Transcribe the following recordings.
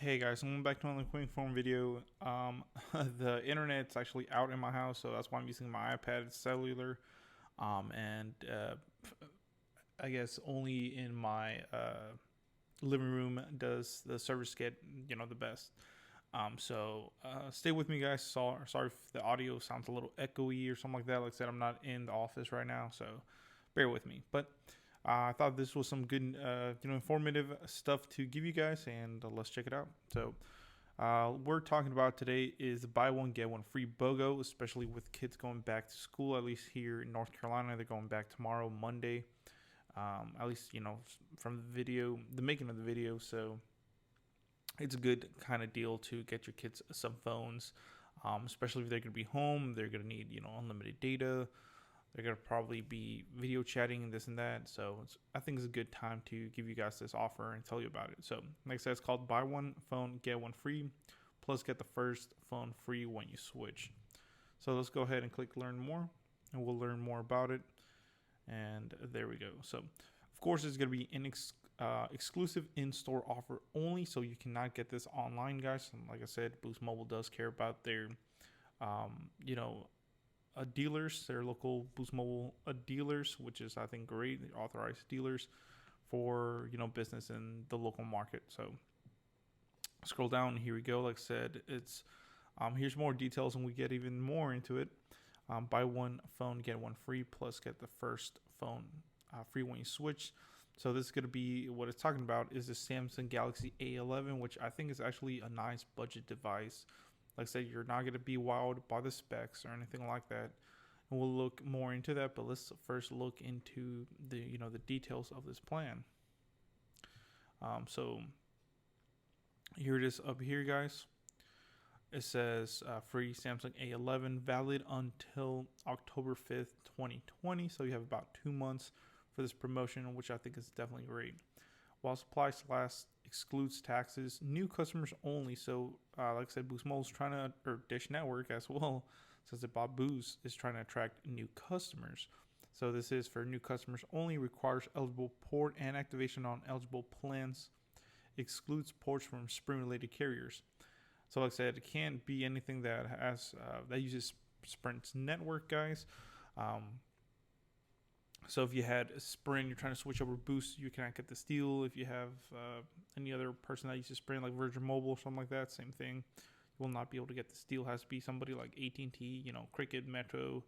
Hey guys, I'm back to another quick phone video. The internet's actually out in my house, so that's why I'm using my iPad. It's cellular, and I guess only in my living room does the service get the best. So stay with me, guys. Sorry if the audio sounds a little echoey or something like that. Like I said, I'm not in the office right now, so bear with me. But I thought this was some good, informative stuff to give you guys, and let's check it out. So, we're talking about today is buy one get one free BOGO, especially with kids going back to school. At least here in North Carolina, they're going back tomorrow, Monday. At least from the video, the making of the video. So it's a good kind of deal to get your kids some phones, especially if they're going to be home. They're going to need unlimited data. They're going to probably be video chatting and this and that. So I think it's a good time to give you guys this offer and tell you about it. So like I said, it's called buy one phone, get one free, plus get the first phone free when you switch. So let's go ahead and click learn more, and we'll learn more about it. And there we go. So of course it's going to be exclusive in-store offer only. So you cannot get this online, guys. And like I said, Boost Mobile does care about their, dealers, their local Boost Mobile dealers, which is I think great. They authorized dealers for business in the local market. So scroll down. Here we go. Like I said, it's here's more details, and we get even more into it. Buy one phone, get one free, plus get the first phone free when you switch. So this is going to be what it's talking about is the Samsung Galaxy A11, which I think is actually a nice budget device. Like I said, you're not going to be wowed by the specs or anything like that. And we'll look more into that, but let's first look into the details of this plan. So here it is up here, guys. It says free Samsung A11 valid until October 5th, 2020. So you have about 2 months for this promotion, which I think is definitely great. While supplies last, excludes taxes, new customers only. So, like I said, Boost Mobile's trying to, or Dish Network as well, since it bought Boost, is trying to attract new customers. So this is for new customers only, requires eligible port and activation on eligible plans, excludes ports from Sprint-related carriers. So, like I said, it can't be anything that has that uses Sprint's network, guys. So if you had Sprint, you're trying to switch over Boost, you cannot get this deal. If you have any other person that uses Sprint, like Virgin Mobile or something like that, same thing. You will not be able to get this deal. It has to be somebody like AT&T, Cricket, Metro,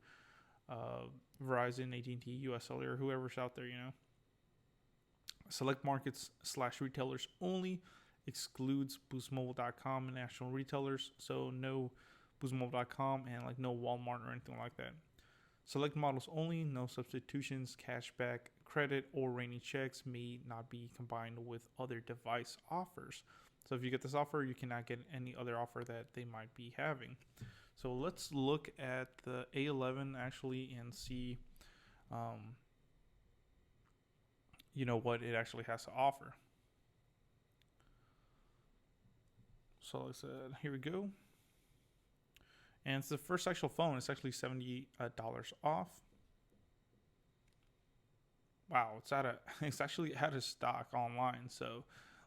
Verizon, AT&T, US Cellular, whoever's out there, Select markets / retailers only, excludes BoostMobile.com and national retailers. So no BoostMobile.com and like no Walmart or anything like that. Select models only, no substitutions, cashback, credit, or rainy checks may not be combined with other device offers. So if you get this offer, you cannot get any other offer that they might be having. So let's look at the A11 actually and see, what it actually has to offer. So like I said, here we go. And it's the first actual phone. It's actually $70 off. Wow, it's actually out of stock online. So,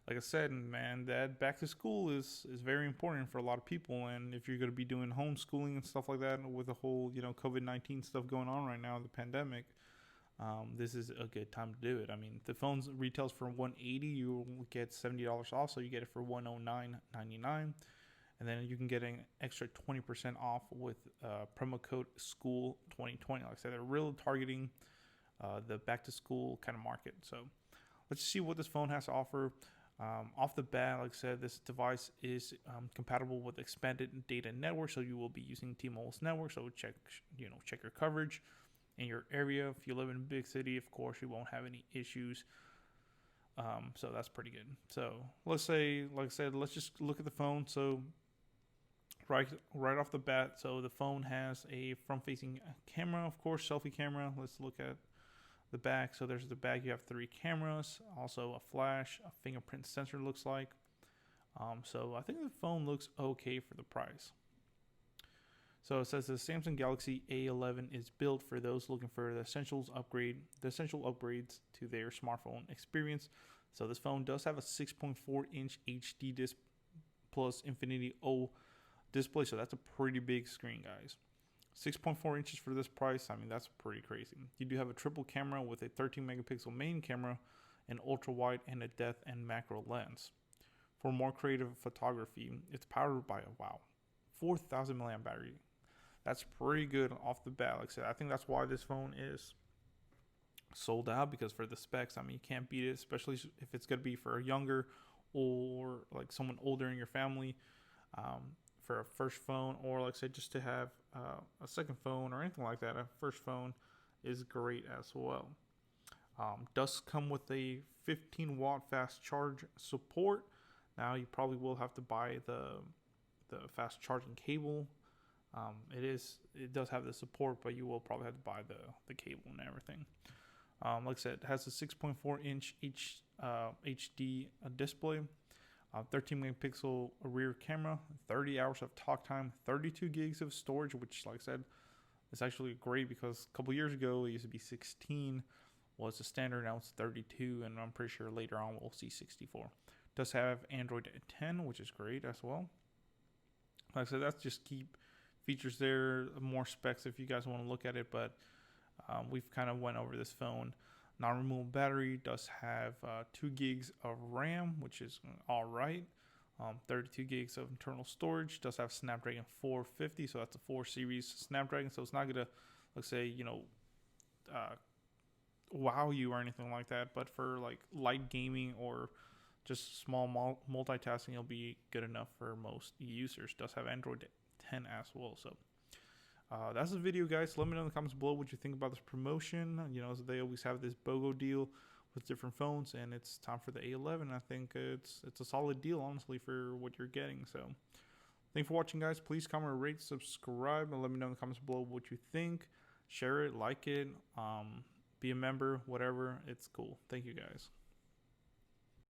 like I said, man, that back to school is very important for a lot of people. And if you're going to be doing homeschooling and stuff like that, with the whole COVID-19 stuff going on right now, the pandemic, this is a good time to do it. I mean, the phone retails for $180, you will get $70 off, so you get it for $109.99. And then you can get an extra 20% off with promo code SCHOOL2020. Like I said, they're really targeting the back to school kind of market. So let's see what this phone has to offer. Off the bat, like I said, this device is compatible with expanded data network. So you will be using T-Mobile's network. So check your coverage in your area. If you live in a big city, of course, you won't have any issues. So that's pretty good. So let's say, like I said, let's just look at the phone. So right off the bat, so the phone has a front-facing camera, of course, selfie camera. Let's look at the back. So there's the back. You have 3 cameras, also a flash, a fingerprint sensor looks like. So I think the phone looks okay for the price. So it says the Samsung Galaxy A11 is built for those looking for the essential upgrades to their smartphone experience. So this phone does have a 6.4-inch HD Plus Infinity O display, so that's a pretty big screen, guys. 6.4 inches for this price. I mean, that's pretty crazy. You do have a triple camera with a 13 megapixel main camera, an ultra wide, and a depth and macro lens. For more creative photography, it's powered by a 4,000 milliamp battery. That's pretty good off the bat. Like I said, I think that's why this phone is sold out, because for the specs, I mean, you can't beat it, especially if it's going to be for a younger or like someone older in your family, for a first phone, or like I said, just to have a second phone or anything like that. A first phone is great as well. Does come with a 15-watt fast charge support. Now you probably will have to buy the fast charging cable. It does have the support, but you will probably have to buy the cable and everything. Like I said, it has a 6.4 inch HD display, 13 megapixel rear camera, 30 hours of talk time, 32 gigs of storage, which, like I said, is actually great, because a couple years ago it used to be 16 was the standard, now it's 32, and I'm pretty sure later on we'll see 64. Does have Android 10, which is great as well. Like I said, that's just key features there, more specs if you guys want to look at it, but we've kind of went over this phone. Non-removable battery, does have 2 gigs of RAM, which is all right. 32 gigs of internal storage, does have Snapdragon 450, so that's a 4 series Snapdragon, so it's not gonna, let's say, wow you or anything like that, but for like light gaming or just small multitasking, it'll be good enough for most users. Does have Android 10 as well. So that's the video, guys. Let me know in the comments below what you think about this promotion. They always have this BOGO deal with different phones, and it's time for the A11. I think it's a solid deal, honestly, for what you're getting. So thanks for watching, guys. Please comment, rate, subscribe, and let me know in the comments below what you think. Share it, like it, be a member, whatever. It's cool. Thank you, guys.